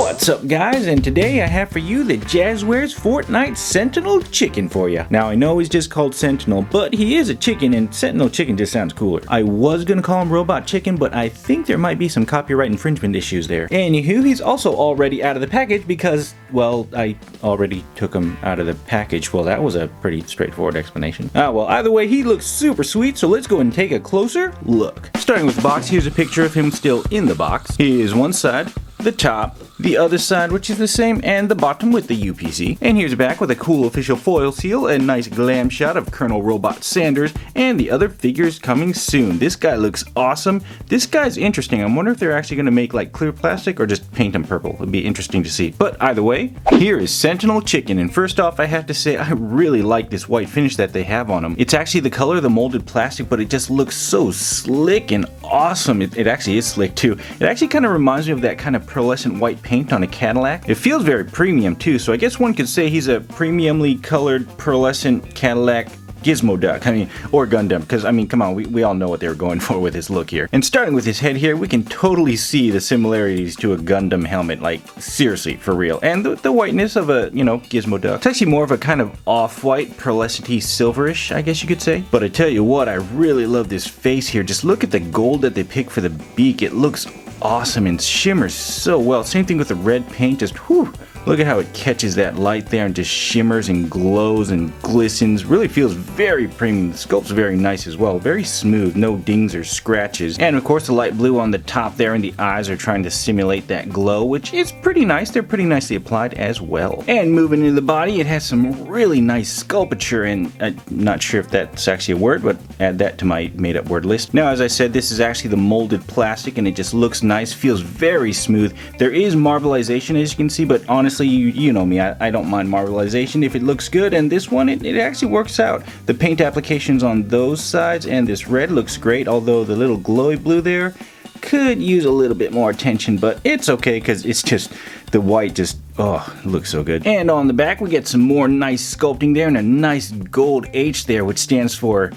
What's up, guys? And today I have for you the Jazwares Fortnite Sentinel chicken for you. Now, I know he's just called Sentinel, but he is a chicken, and Sentinel chicken just sounds cooler. I was gonna call him Robot Chicken, but I think there might be some copyright infringement issues there. Anywho, he's also already out of the package because, well, I already took him out of the package. Well, that was a pretty straightforward explanation. Well, either way, he looks super sweet, so let's go and take a closer look. Starting with the box, here's a picture of him still in the box. Here's one side, the top, the other side, which is the same, and the bottom with the UPC. And here's back with a cool official foil seal, a nice glam shot of Colonel Robot Sanders, and the other figures coming soon. This guy looks awesome. This guy's interesting. I wonder if they're actually going to make like clear plastic or just paint him purple. It'd be interesting to see. But either way, here is Sentinel Chicken. And first off, I have to say I really like this white finish that they have on him. It's actually the color of the molded plastic, but it just looks so slick and awesome. It actually is slick too. It actually kind of reminds me of that kind of pearlescent white paint on a Cadillac. It feels very premium too, so I guess one could say he's a premiumly colored pearlescent Cadillac Gizmo Duck, or Gundam, because come on, we all know what they were going for with his look here. And starting with his head here, we can totally see the similarities to a Gundam helmet, like seriously, for real. And the whiteness of a, Gizmo Duck. It's actually more of a kind of off-white, pearlescent-y, silverish, I guess you could say. But I tell you what, I really love this face here. Just look at the gold that they picked for the beak. It looks awesome and shimmers so well. Same thing with the red paint, just whew. Look at how it catches that light there and just shimmers and glows and glistens. Really feels very premium. The sculpt's very nice as well. Very smooth, no dings or scratches. And of course the light blue on the top there and the eyes are trying to simulate that glow, which is pretty nice. They're pretty nicely applied as well. And moving into the body, it has some really nice sculpture, and I'm not sure if that's actually a word, but add that to my made up word list. Now, as I said, this is actually the molded plastic and it just looks nice, feels very smooth. There is marbleization, as you can see, but honestly, you know me, I don't mind marbleization if it looks good, and this one, it actually works out. The paint applications on those sides and this red looks great, although the little glowy blue there could use a little bit more attention, but it's okay because it's just, the white just, oh, it looks so good. And on the back, we get some more nice sculpting there and a nice gold H there, which stands for,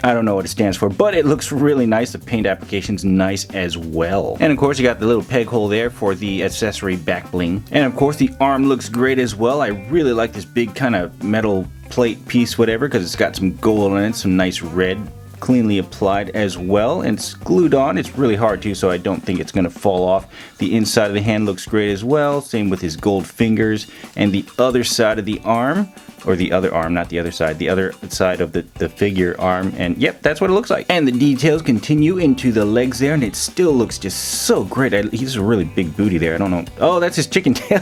I don't know what it stands for, but it looks really nice. The paint application's nice as well. And of course, you got the little peg hole there for the accessory back bling. And of course, the arm looks great as well. I really like this big kind of metal plate piece, whatever, because it's got some gold in it, some nice red, cleanly applied as well, and it's glued on. It's really hard too, so I don't think it's going to fall off. The inside of the hand looks great as well, same with his gold fingers, and the other side of the arm, or the other arm, not the other side, the other side of the figure arm, and yep, that's what it looks like. And the details continue into the legs there, and it still looks just so great. He's a really big booty there. I don't know. Oh, that's his chicken tail.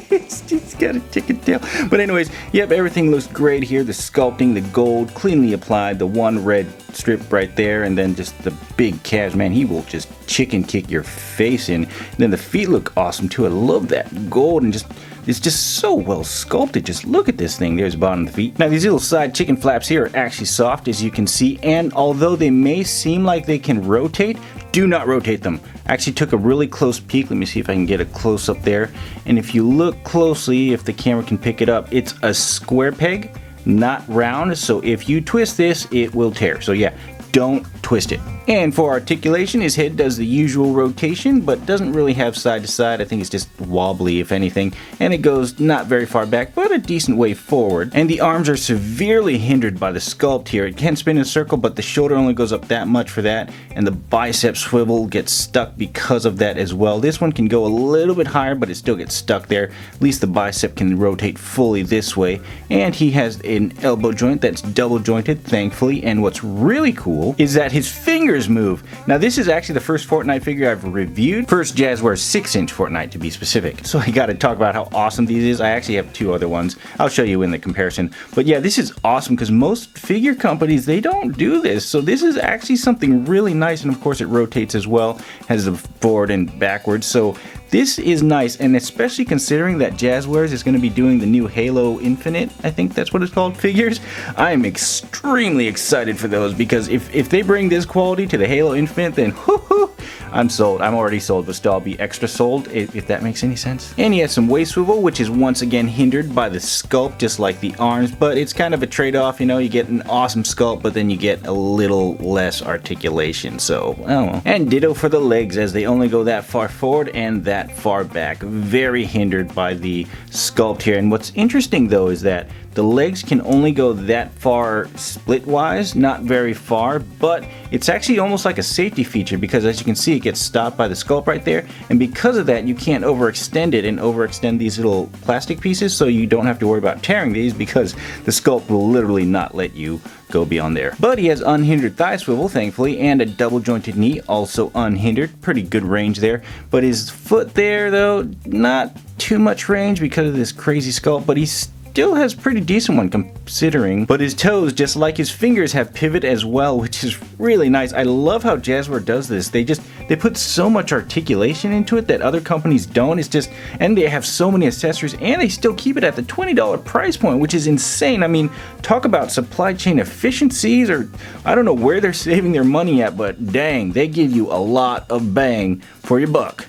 He's got a chicken tail. But anyways, yep, everything looks great here. The sculpting, the gold, cleanly applied, the one red strip right there, and then just the big calves. Man, he will just chicken kick your face in. And then the feet look awesome too. I love that gold, and just it's just so well sculpted. Just look at this thing. There's the bottom of the feet. Now these little side chicken flaps here are actually soft, as you can see, and although they may seem like they can rotate, do not rotate them. I actually took a really close peek. Let me see if I can get a close up there. And if you look closely, if the camera can pick it up, it's a square peg, not round. So if you twist this, it will tear. So yeah, don't twist it. And for articulation, his head does the usual rotation, but doesn't really have side to side. I think it's just wobbly, if anything. And it goes not very far back, but a decent way forward. And the arms are severely hindered by the sculpt here. It can spin in a circle, but the shoulder only goes up that much for that. And the bicep swivel gets stuck because of that as well. This one can go a little bit higher, but it still gets stuck there. At least the bicep can rotate fully this way. And he has an elbow joint that's double jointed, thankfully. And what's really cool is that his fingers move. Now this is actually the first Fortnite figure I've reviewed. First Jazwares 6-inch Fortnite, to be specific. So I gotta talk about how awesome these is. I actually have two other ones. I'll show you in the comparison. But yeah, this is awesome because most figure companies, they don't do this. So this is actually something really nice, and of course it rotates as well. Has the forward and backwards. So this is nice, and especially considering that Jazwares is going to be doing the new Halo Infinite, I think that's what it's called, figures. I am extremely excited for those, because if they bring this quality to the Halo Infinite, then whoo-hoo, I'm sold. I'm already sold, but still I'll be extra sold if that makes any sense. And he has some waist swivel, which is once again hindered by the sculpt, just like the arms, but it's kind of a trade-off. You know, you get an awesome sculpt, but then you get a little less articulation, so I don't know. And ditto for the legs, as they only go that far forward and that far back. Very hindered by the sculpt here. And what's interesting though is that the legs can only go that far split-wise, not very far, but it's actually almost like a safety feature, because as you can see, it gets stopped by the sculpt right there, and because of that, you can't overextend it and overextend these little plastic pieces, so you don't have to worry about tearing these, because the sculpt will literally not let you go beyond there. But he has unhindered thigh swivel, thankfully, and a double jointed knee, also unhindered. Pretty good range there. But his foot there, though, not too much range because of this crazy sculpt, but he's still has pretty decent one considering. But his toes, just like his fingers, have pivot as well, which is really nice. I love how Jazwares does this. They put so much articulation into it that other companies don't. It's just, and they have so many accessories, and they still keep it at the $20 price point, which is insane. I mean, talk about supply chain efficiencies, or I don't know where they're saving their money at, but dang, they give you a lot of bang for your buck.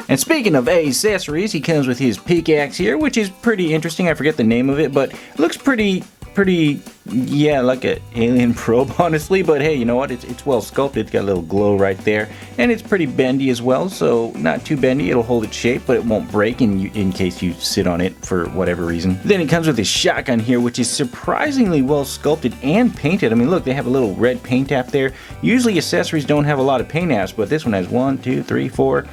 And speaking of accessories, he comes with his pickaxe here, which is pretty interesting. I forget the name of it, but it looks pretty, yeah, like an alien probe, honestly. But hey, you know what? It's well sculpted. It's got a little glow right there, and it's pretty bendy as well. So not too bendy. It'll hold its shape, but it won't break in case you sit on it for whatever reason. Then it comes with his shotgun here, which is surprisingly well sculpted and painted. I mean, look, they have a little red paint app there. Usually accessories don't have a lot of paint apps, but this one has 1, 2, 3, 4.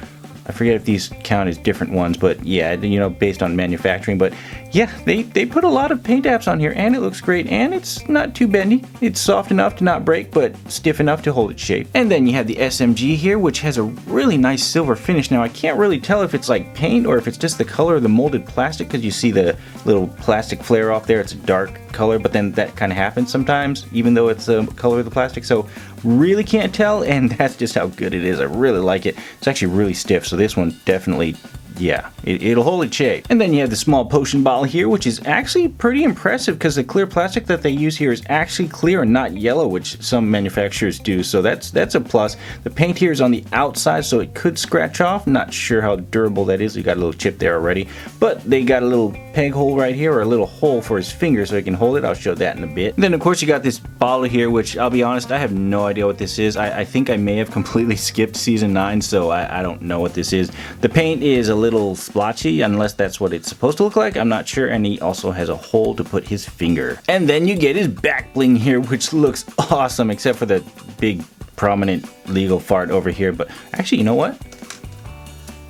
I forget if these count as different ones, but yeah, you know, based on manufacturing. But yeah, they put a lot of paint apps on here, and it looks great, and it's not too bendy. It's soft enough to not break, but stiff enough to hold its shape. And then you have the SMG here, which has a really nice silver finish. Now, I can't really tell if it's like paint or if it's just the color of the molded plastic, because you see the little plastic flare off there. It's a dark color, but then that kind of happens sometimes, even though it's the color of the plastic. So really can't tell, and that's just how good it is. I really like it. It's actually really stiff, so this one definitely, yeah, it'll hold its shape. And then you have the small potion bottle here, which is actually pretty impressive, because the clear plastic that they use here is actually clear and not yellow, which some manufacturers do, so that's a plus. The paint here is on the outside, so it could scratch off. Not sure how durable that is. You got a little chip there already, but they got a little peg hole right here, or a little hole for his finger so he can hold it. I'll show that in a bit. And then of course you got this bottle here, which I'll be honest, I have no idea what this is. I think I may have completely skipped season 9, so I don't know what this is. The paint is a little splotchy, unless that's what it's supposed to look like. I'm not sure. And he also has a hole to put his finger. And then you get his back bling here, which looks awesome, except for the big prominent legal fart over here. But actually, you know what?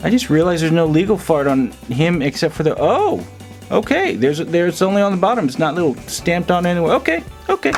I just realized there's no legal fart on him except for the, oh, okay, there's only on the bottom. It's not little stamped on anywhere. Okay,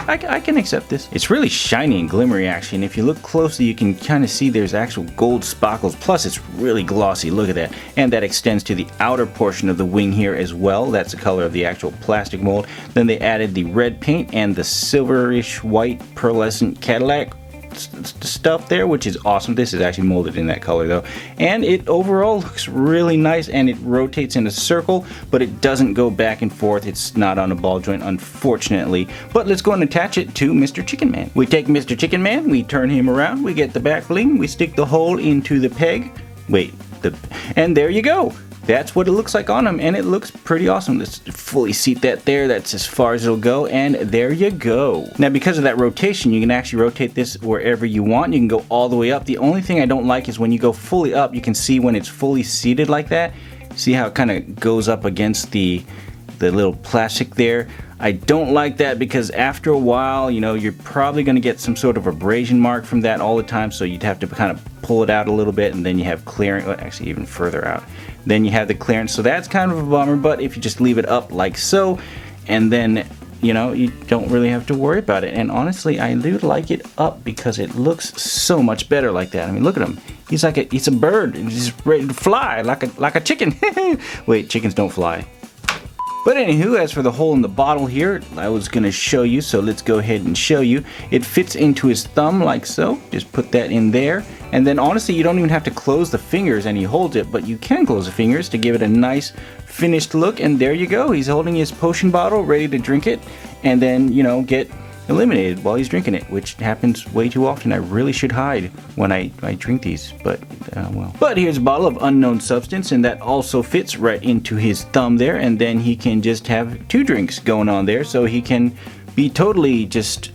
I can accept this. It's really shiny and glimmery actually, and if you look closely, you can kind of see there's actual gold sparkles. Plus, it's really glossy. Look at that, and that extends to the outer portion of the wing here as well. That's the color of the actual plastic mold. Then they added the red paint and the silverish white pearlescent Cadillac stuff there, which is awesome. This is actually molded in that color though, and it overall looks really nice, and it rotates in a circle, but it doesn't go back and forth. It's not on a ball joint, unfortunately. But let's go and attach it to Mr. Chicken Man. We take Mr. Chicken Man, we turn him around, we get the back bling, we stick the hole into the peg, and there you go. That's what it looks like on him, and it looks pretty awesome. Let's fully seat that there. That's as far as it'll go, and there you go. Now, because of that rotation, you can actually rotate this wherever you want. You can go all the way up. The only thing I don't like is when you go fully up, you can see when it's fully seated like that. See how it kind of goes up against the little plastic there. I don't like that, because after a while, you know, you're probably going to get some sort of abrasion mark from that all the time, so you'd have to kind of pull it out a little bit, and then you have clearance, actually even further out. Then you have the clearance, so that's kind of a bummer. But if you just leave it up like so, and then, you know, you don't really have to worry about it. And honestly, I do like it up because it looks so much better like that. I mean, look at him. He's a bird. He's ready to fly like a chicken. Wait, chickens don't fly. But anywho, as for the hole in the bottle here, I was going to show you, so let's go ahead and show you. It fits into his thumb like so. Just put that in there. And then honestly, you don't even have to close the fingers, and he holds it, but you can close the fingers to give it a nice finished look. And there you go. He's holding his potion bottle, ready to drink it, and then, you know, get eliminated while he's drinking it, which happens way too often. I really should hide when I drink these, but well. But here's a bottle of unknown substance, and that also fits right into his thumb there, and then he can just have 2 drinks going on there, so he can be totally just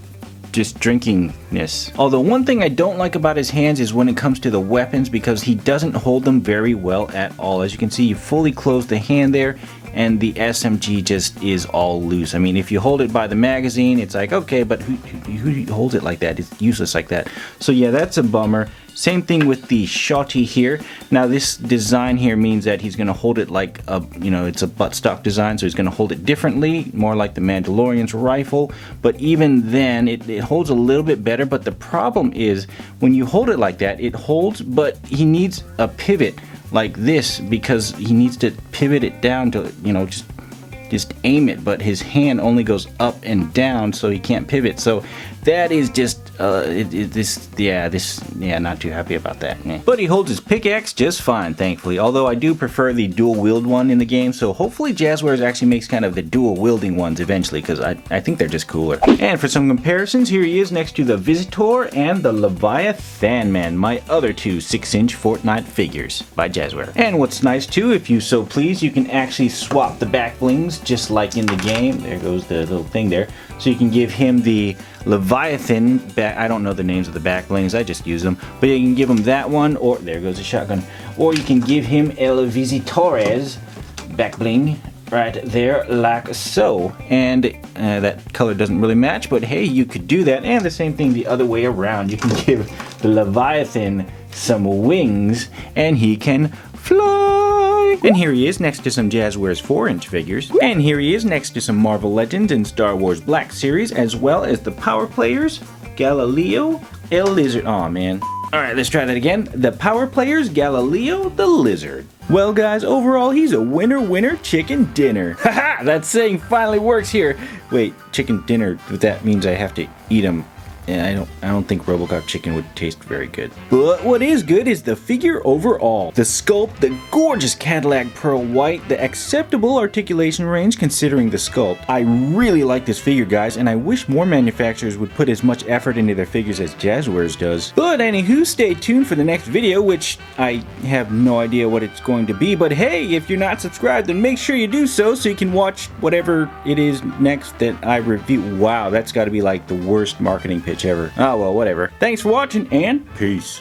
drinkingness. Although one thing I don't like about his hands is when it comes to the weapons, because he doesn't hold them very well at all. As you can see, you fully close the hand there, and the SMG just is all loose. I mean, if you hold it by the magazine, it's like, okay, but who holds it like that? It's useless like that. So yeah, that's a bummer. Same thing with the shotty here. Now this design here means that he's gonna hold it like a, it's a buttstock design, so he's gonna hold it differently, more like the Mandalorian's rifle. But even then, it holds a little bit better. But the problem is, when you hold it like that, it holds, but he needs a pivot like this, because he needs to pivot it down to, just aim it, but his hand only goes up and down, so he can't pivot. So that is just not too happy about that. But he holds his pickaxe just fine, thankfully, although I do prefer the dual wield one in the game, so hopefully Jazwares actually makes kind of the dual wielding ones eventually, because I think they're just cooler. And for some comparisons, here he is next to the Visitor and the Leviathan Man, my other 2 6-inch Fortnite figures by Jazwares. And what's nice too, if you so please, you can actually swap the back blings just like in the game. There goes the little thing there. So you can give him the Leviathan back. I don't know the names of the back blings, I just use them. But you can give him that one, or there goes the shotgun. Or you can give him El Visitores back bling right there, like so. And that color doesn't really match, but hey, you could do that. And the same thing the other way around. You can give the Leviathan some wings, and he can fly. And here he is next to some Jazwares 4-inch figures. And here he is next to some Marvel Legends and Star Wars Black Series, as well as the Power Players, Galileo, El Lizard. Aw, man. Alright, let's try that again. The Power Players, Galileo, the Lizard. Well guys, overall he's a winner chicken dinner. Haha, that saying finally works here. Wait, chicken dinner, that means I have to eat him. Yeah, I don't think RoboCop chicken would taste very good. But what is good is the figure overall. The sculpt, the gorgeous Cadillac Pearl White, the acceptable articulation range considering the sculpt. I really like this figure, guys, and I wish more manufacturers would put as much effort into their figures as Jazwares does. But anywho, stay tuned for the next video, which I have no idea what it's going to be. But hey, if you're not subscribed, then make sure you do so you can watch whatever it is next that I review. Wow, that's got to be like the worst marketing pitch ever. Oh well, whatever. Thanks for watching, and peace.